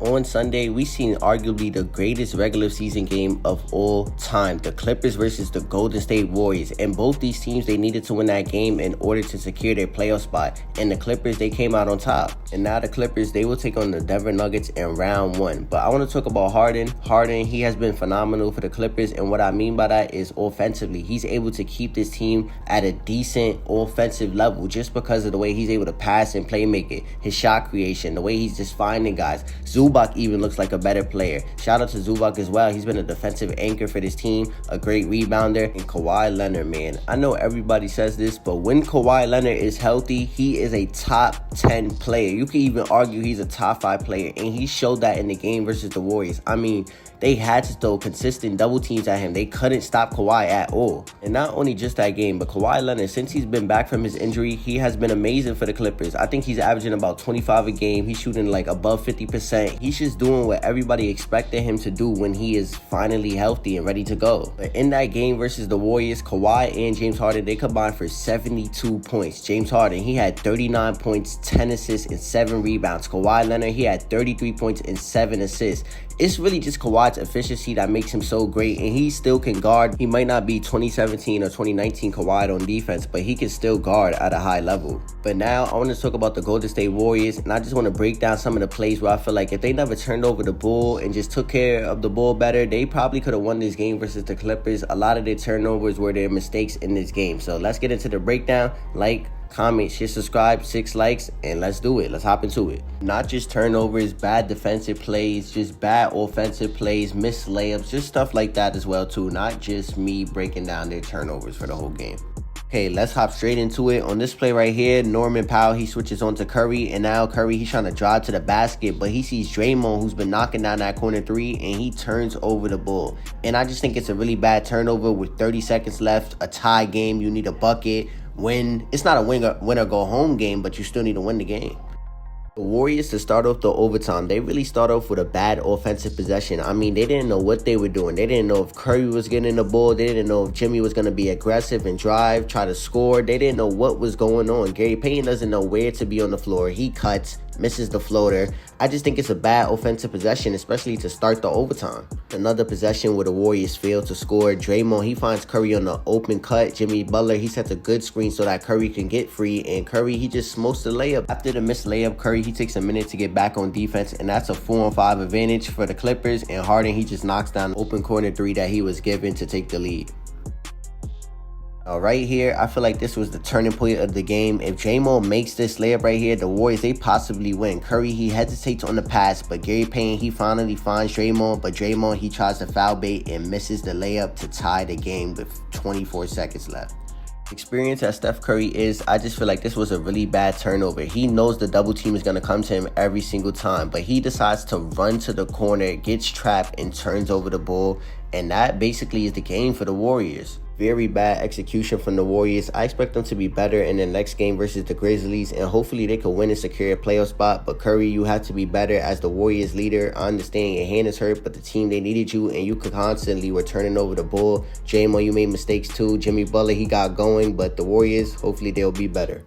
On Sunday, we seen arguably the greatest regular season game of all time, the Clippers versus the Golden State Warriors. And both these teams, they needed to win that game in order to secure their playoff spot. And the Clippers, they came out on top. And now the Clippers, they will take on the Denver Nuggets in round 1. But I want to talk about Harden. Harden, he has been phenomenal for the Clippers. And what I mean by that is offensively. He's able to keep this team at a decent offensive level just because of the way he's able to pass and play make it. His shot creation, the way he's just finding guys. Zubac even looks like a better player. Shout out to Zubac as well. He's been a defensive anchor for this team, a great rebounder. And Kawhi Leonard, man, I know everybody says this, but when Kawhi Leonard is healthy, he is a top 10 player. You can even argue he's a top 5 player, and he showed that in the game versus the Warriors. I mean, they had to throw consistent double teams at him. They couldn't stop Kawhi at all. And not only just that game, but Kawhi Leonard, since he's been back from his injury, he has been amazing for the Clippers. I think he's averaging about 25 a game. He's shooting like above 50%. He's just doing what everybody expected him to do when he is finally healthy and ready to go. But in that game versus the Warriors, Kawhi and James Harden, they combined for 72 points. James Harden, he had 39 points, 10 assists, and 7 rebounds. Kawhi Leonard, he had 33 points and 7 assists. It's really just Kawhi's efficiency that makes him so great, and he still can guard. He might not be 2017 or 2019 Kawhi on defense, but he can still guard at a high level. But now I want to talk about the Golden State Warriors, and I just want to break down some of the plays where I feel like if they never turned over the ball and just took care of the ball better, they probably could have won this game versus the Clippers. A lot of their turnovers were their mistakes in this game. So let's get into the breakdown. Like, comment, share, subscribe, 6 likes, and let's do it. Let's hop into it. Not just turnovers, bad defensive plays, just bad offensive plays, missed layups, just stuff like that as well too. Not just me breaking down their turnovers for the whole game. Okay, let's hop straight into it. On this play right here, Norman Powell, he switches on to Curry, and now Curry, he's trying to drive to the basket, but he sees Draymond, who's been knocking down that corner 3, and he turns over the ball. And I just think it's a really bad turnover with 30 seconds left, a tie game, you need a bucket. Win. It's not a win or go home game, but you still need to win the game. The Warriors, to start off the overtime, they really start off with a bad offensive possession. I mean, they didn't know what they were doing. They didn't know if Curry was getting the ball. They didn't know if Jimmy was going to be aggressive and drive, try to score. They didn't know what was going on. Gary Payton doesn't know where to be on the floor. He cuts, misses the floater. I just think it's a bad offensive possession, especially to start the overtime. Another possession where the Warriors fail to score. Draymond, he finds Curry on the open cut. Jimmy Butler, he sets a good screen so that Curry can get free, and Curry, he just smokes the layup. After the missed layup, Curry, he takes a minute to get back on defense, and that's a 4-on-5 advantage for the Clippers, and Harden, he just knocks down the open corner 3 that he was given to take the lead. Right here, I feel like this was the turning point of the game. If Draymond makes this layup right here, the Warriors, they possibly win. Curry, he hesitates on the pass, but Gary Payton, he finally finds Draymond, but Draymond, he tries to foul bait and misses the layup to tie the game with 24 seconds left. Experience as Steph Curry is, I just feel like this was a really bad turnover. He knows the double team is going to come to him every single time, but he decides to run to the corner, gets trapped, and turns over the ball, and that basically is the game for the Warriors. Very bad execution from the Warriors. I expect them to be better in the next game versus the Grizzlies, and hopefully they can win and secure a playoff spot. But Curry, you have to be better as the Warriors leader. I understand your hand is hurt, but the team, they needed you, and you could constantly were turning over the ball. Draymond, you made mistakes too. Jimmy Butler, he got going, but the Warriors, hopefully they'll be better.